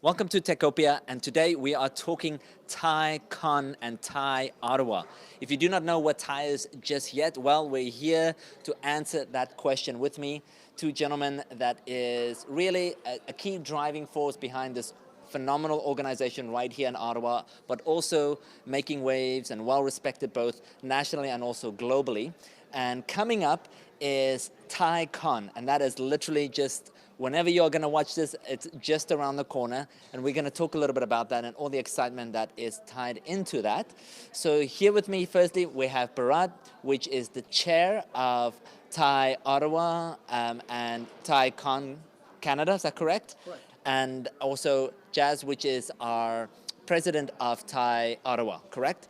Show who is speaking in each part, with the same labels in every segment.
Speaker 1: Welcome to Techopia, and today we are talking TiECon and TiE Ottawa. If you do not know what TiE is just yet, well, we're here to answer that question with me. Two gentlemen that is really a key driving force behind this phenomenal organization right here in Ottawa, but also making waves and well respected both nationally and also globally. And coming up is TiECon, and that is literally just whenever you're going to watch this, it's just around the corner, and we're going to talk a little bit about that and all the excitement that is tied into that. So here with me, firstly, we have Bharat, which is the chair of TiE Ottawa and TiECon Canada, is that correct?
Speaker 2: Correct.
Speaker 1: And also Jazz, which is our president of TiE Ottawa, correct?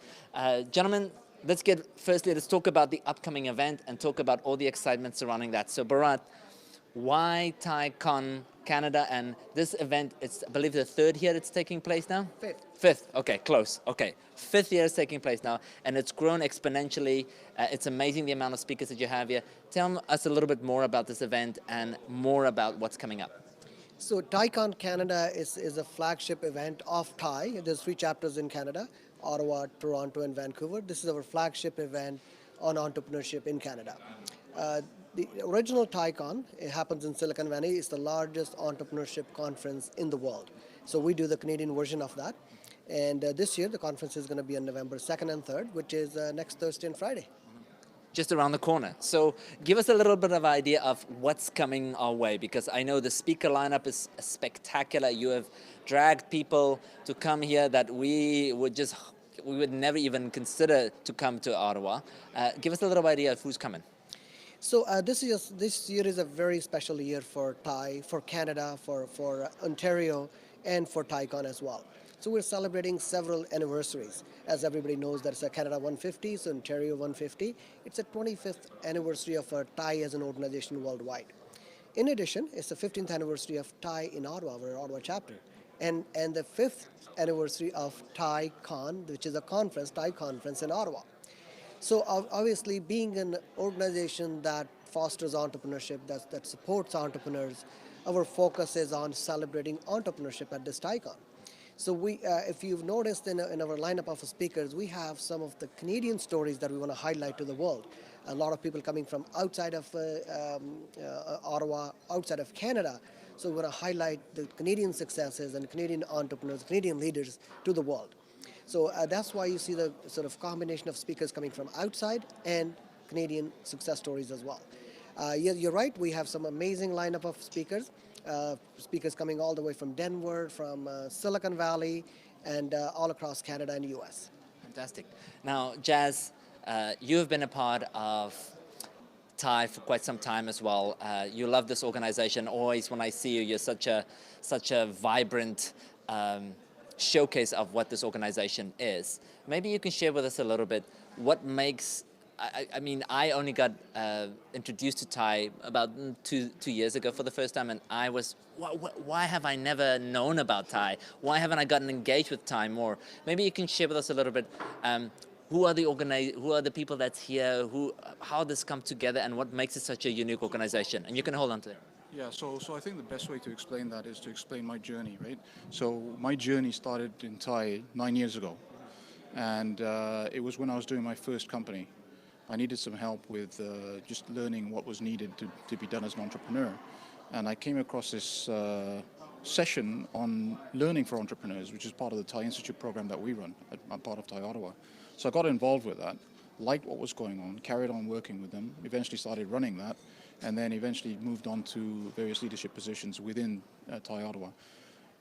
Speaker 1: Gentlemen, let's talk about the upcoming event and talk about all the excitement surrounding that. So Bharat, why TiECon Canada? And this event, it's I believe the third year it's taking place now? Fifth, okay, close, okay. Fifth year is taking place now, and it's grown exponentially. It's amazing the amount of speakers that you have here. Tell us a little bit more about this event and more about what's coming up.
Speaker 2: So TiECon Canada is a flagship event of TiE. There's 3 chapters in Canada, Ottawa, Toronto, and Vancouver. This is our flagship event on entrepreneurship in Canada. The original TiECon, it happens in Silicon Valley, is the largest entrepreneurship conference in the world. So we do the Canadian version of that. And this year, the conference is going to be on November 2nd and 3rd, which is next Thursday and Friday.
Speaker 1: Just around the corner. So give us a little bit of idea of what's coming our way, because I know the speaker lineup is spectacular. You have dragged people to come here that we would never even consider to come to Ottawa. Give us a little idea of who's coming.
Speaker 2: So this year is a very special year for TiE, for Canada, for Ontario, and for TiECon as well. So we're celebrating several anniversaries. As everybody knows, that's a Canada 150, so Ontario 150. It's a 25th anniversary of TiE as an organization worldwide. In addition, it's the 15th anniversary of TiE in Ottawa, our Ottawa chapter, and the 5th anniversary of TiECon, which is a conference, TiE conference in Ottawa. So obviously, being an organization that fosters entrepreneurship, that supports entrepreneurs, our focus is on celebrating entrepreneurship at this TiECon. So if you've noticed in our lineup of speakers, we have some of the Canadian stories that we want to highlight to the world. A lot of people coming from outside of Ottawa, outside of Canada. So we want to highlight the Canadian successes and Canadian entrepreneurs, Canadian leaders to the world. So that's why you see the sort of combination of speakers coming from outside and Canadian success stories as well. You're right, we have some amazing lineup of speakers. Speakers coming all the way from Denver, from Silicon Valley, and all across Canada and US.
Speaker 1: Fantastic. Now, Jazz, you have been a part of TiE for quite some time as well. You love this organization. Always when I see you, you're such a vibrant showcase of what this organization is. Maybe you can share with us a little bit what makes, I mean, I only got introduced to TiE about two years ago for the first time, and I was, why have I never known about TiE? Why haven't I gotten engaged with TiE more? Maybe you can share with us a little bit, who are the people that's here, how this come together, and what makes it such a unique organization? And you can hold on to it.
Speaker 3: Yeah, so I think the best way to explain that is to explain my journey, right? So my journey started in TiE 9 years ago, and it was when I was doing my first company. I needed some help with just learning what was needed to be done as an entrepreneur, and I came across this session on learning for entrepreneurs, which is part of the TiE Institute program that we run. I'm part of TiE Ottawa. So I got involved with that, liked what was going on, carried on working with them, eventually started running that, and then eventually moved on to various leadership positions within TiE Ottawa.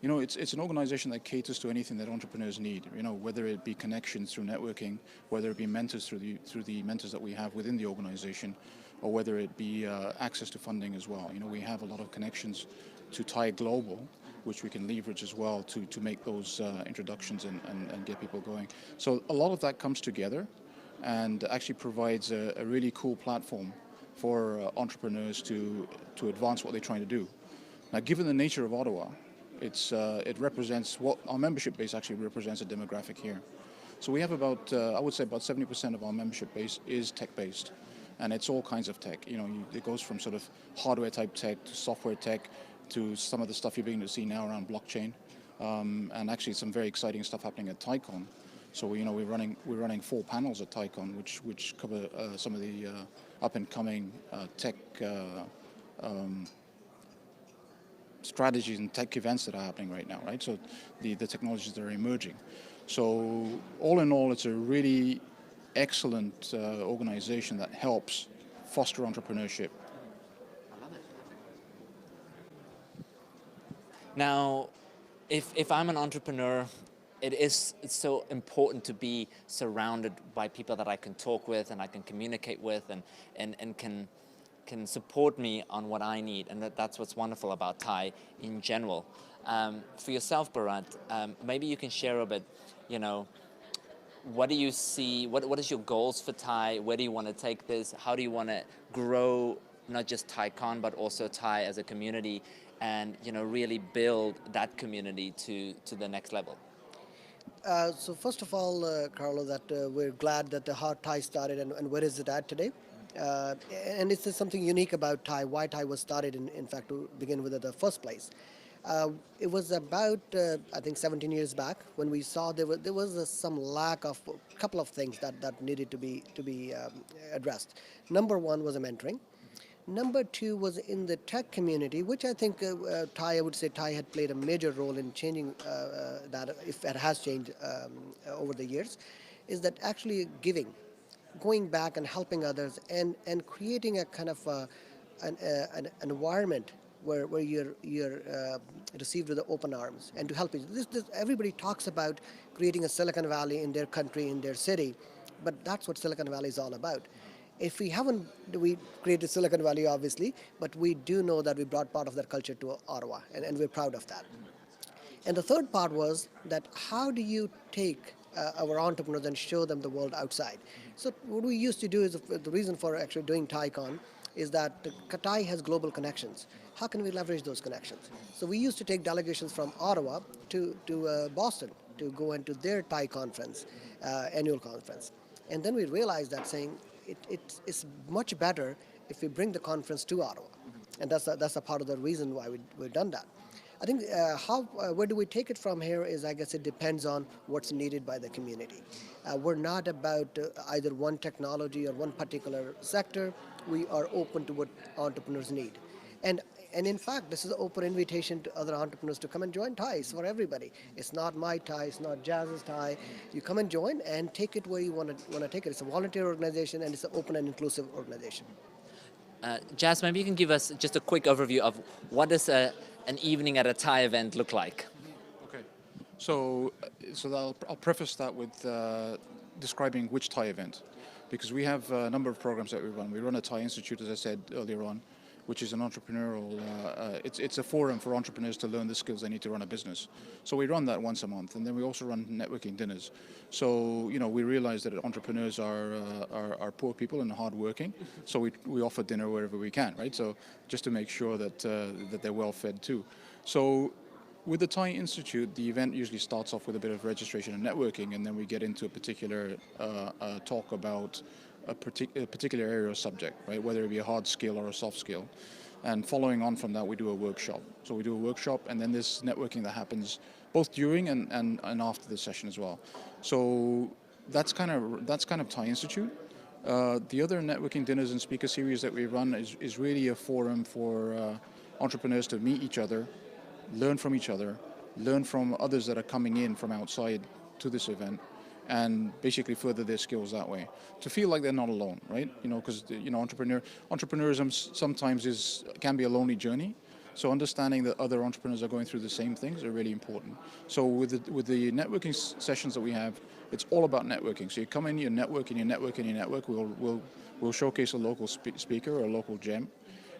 Speaker 3: You know, it's an organization that caters to anything that entrepreneurs need, you know, whether it be connections through networking, whether it be mentors through the mentors that we have within the organization, or whether it be access to funding as well. You know, we have a lot of connections to TiE Global, which we can leverage as well to make those introductions and get people going. So a lot of that comes together and actually provides a really cool platform for entrepreneurs to advance what they're trying to do. Now, given the nature of Ottawa, it represents what our membership base actually represents a demographic here. So we have about, I would say about 70% of our membership base is tech-based, and it's all kinds of tech. You know, it goes from sort of hardware type tech to software tech to some of the stuff you're beginning to see now around blockchain. and actually some very exciting stuff happening at TiECon. So we're running 4 panels at TiECon, which cover some of the up and coming tech strategies and tech events that are happening right now, right? So the technologies that are emerging. So all in all, it's a really excellent organization that helps foster entrepreneurship.
Speaker 1: Now, if I'm an entrepreneur, it's so important to be surrounded by people that I can talk with and I can communicate with and can support me on what I need, and that's what's wonderful about TiE in general. For yourself, Bharat, maybe you can share a bit, what do you see, what is your goals for TiE, where do you want to take this, how do you want to grow not just TiECon but also TiE as a community, and really build that community to the next level?
Speaker 2: So first of all, Carlo, that we're glad that the Hard TiE started, and where is it at today? And it's something unique about TiE, why TiE was started, in fact, to begin with in the first place. It was about, I think, 17 years back when we saw there was some lack of a couple of things that needed to be addressed. Number one was a mentoring. Number two was in the tech community, which I think TiE, I would say TiE had played a major role in changing that, if it has changed over the years, is that actually giving, going back and helping others, and creating a kind of an environment where you're received with open arms and to help you. Everybody talks about creating a Silicon Valley in their country, in their city, but that's what Silicon Valley is all about. If we haven't, we created Silicon Valley, obviously, but we do know that we brought part of that culture to Ottawa, and we're proud of that. And the third part was that how do you take our entrepreneurs and show them the world outside? So what we used to do is, the reason for actually doing TiECon is that TiE has global connections. How can we leverage those connections? So we used to take delegations from Ottawa to Boston to go into their TiE conference, annual conference. And then we realized that saying, it's much better if we bring the conference to Ottawa, and that's a part of the reason why we've done that. I think where do we take it from here is, I guess it depends on what's needed by the community. We're not about either one technology or one particular sector. We are open to what entrepreneurs need, and in fact, this is an open invitation to other entrepreneurs to come and join TiE. It's for everybody. It's not my TiE, it's not Jazz's TiE. You come and join and take it where you want to take it. It's a volunteer organization, and it's an open and inclusive organization.
Speaker 1: Jazz, maybe you can give us just a quick overview of what does an evening at a TiE event look like?
Speaker 3: Okay, so I'll preface that with describing which TiE event, because we have a number of programs that we run. We run a TiE Institute, as I said earlier on, which is an entrepreneurial, it's a forum for entrepreneurs to learn the skills they need to run a business. So we run that once a month, and then we also run networking dinners. So, we realize that entrepreneurs are poor people and hardworking, so we offer dinner wherever we can, right? So just to make sure that, that they're well fed too. So with the TiE Institute, the event usually starts off with a bit of registration and networking, and then we get into a particular talk about a particular area or subject, right? Whether it be a hard skill or a soft skill. And following on from that, we do a workshop. So we do a workshop, and then there's networking that happens both during and after the session as well. So that's kind of TiE Institute. The other networking dinners and speaker series that we run is really a forum for entrepreneurs to meet each other, learn from each other, learn from others that are coming in from outside to this event, and basically further their skills that way, to feel like they're not alone, right? Because entrepreneurism sometimes can be a lonely journey. So understanding that other entrepreneurs are going through the same things are really important. So with the networking sessions that we have, it's all about networking. So you come in, you network, and you network, and you network. We'll showcase a local speaker or a local gem,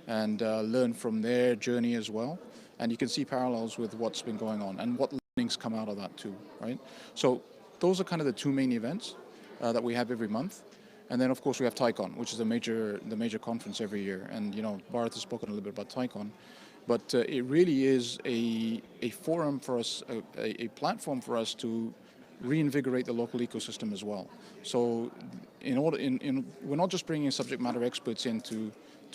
Speaker 3: and learn from their journey as well. And you can see parallels with what's been going on and what learnings come out of that too, right? So those are kind of the two main events that we have every month. And then, of course, we have TiECon, which is the major conference every year. And, Bharat has spoken a little bit about TiECon. But it really is a forum for us, a platform for us to reinvigorate the local ecosystem as well. So we're not just bringing subject matter experts in to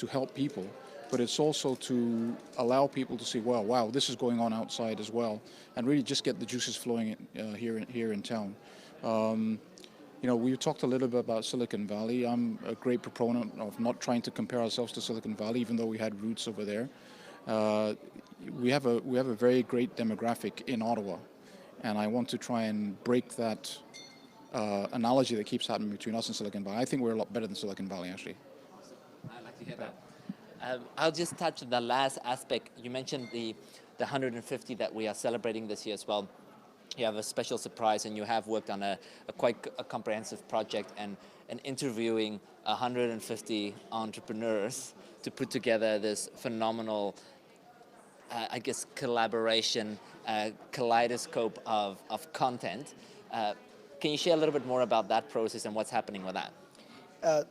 Speaker 3: help people. but it's also to allow people to see, well, wow, this is going on outside as well, and really just get the juices flowing here in town. You know, we talked a little bit about Silicon Valley. I'm a great proponent of not trying to compare ourselves to Silicon Valley, even though we had roots over there. We have a very great demographic in Ottawa, and I want to try and break that analogy that keeps happening between us and Silicon Valley. I think we're a lot better than Silicon Valley, actually.
Speaker 1: I'd like to hear that. I'll just touch the last aspect. You mentioned the 150 that we are celebrating this year as well. You have a special surprise, and you have worked on a comprehensive project and interviewing 150 entrepreneurs to put together this phenomenal, I guess, collaboration, kaleidoscope of content. Can you share a little bit more about that process and what's happening with that?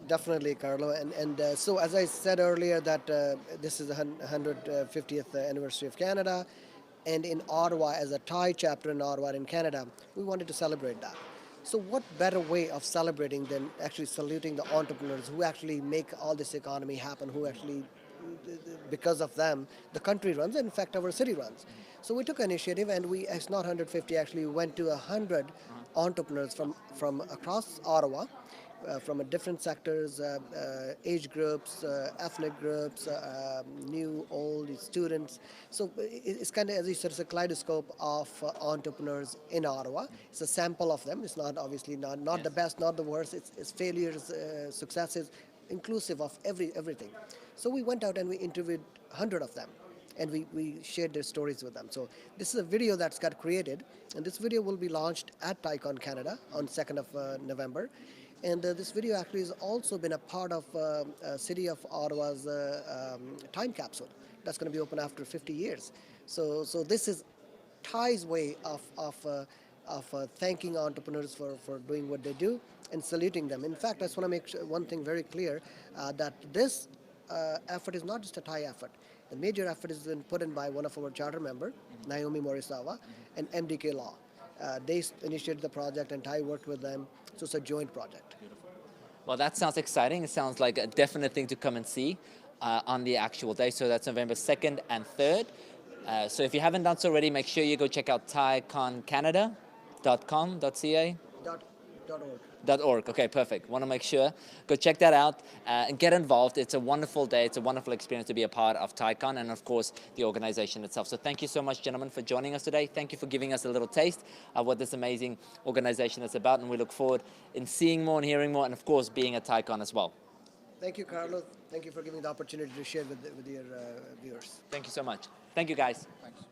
Speaker 2: Definitely, Carlo. And so, as I said earlier, that this is the 150th anniversary of Canada, and in Ottawa, as a Thai chapter in Ottawa in Canada, we wanted to celebrate that. So what better way of celebrating than actually saluting the entrepreneurs who actually make all this economy happen, who actually, because of them, the country runs, and in fact our city runs. So we took an initiative, and it's not 150, actually we went to 100 entrepreneurs from across Ottawa, from different sectors, age groups, ethnic groups, new, old, students. So it's kind of, as you said, it's a kaleidoscope of entrepreneurs in Ottawa. It's a sample of them. It's not obviously not yes. the best, not the worst. It's failures, successes, inclusive of everything. So we went out and we interviewed 100 of them, and we shared their stories with them. So this is a video that's got created, and this video will be launched at TiECon Canada on 2nd of November. And this video actually has also been a part of City of Ottawa's time capsule that's going to be open after 50 years. So this is Thai's way of thanking entrepreneurs for doing what they do and saluting them. In fact, I just want to make one thing very clear, that this effort is not just a Thai effort. The major effort has been put in by one of our charter member, Naomi Morisawa, and MDK Law. They initiated the project, and Thai worked with them, so it's a joint project.
Speaker 1: Beautiful. Well, that sounds exciting. It sounds like a definite thing to come and see on the actual day. So that's November 2nd and 3rd. So if you haven't done so already, make sure you go check out TiEConCanada.com.ca. .org. Okay, perfect. Want to make sure. Go check that out and get involved. It's a wonderful day. It's a wonderful experience to be a part of TiECon and, of course, the organization itself. So thank you so much, gentlemen, for joining us today. Thank you for giving us a little taste of what this amazing organization is about, and we look forward in seeing more and hearing more, and, of course, being at TiECon as well.
Speaker 2: Thank you, Carlos. Thank you for giving the opportunity to share with your viewers.
Speaker 1: Thank you so much. Thank you, guys.
Speaker 3: Thanks.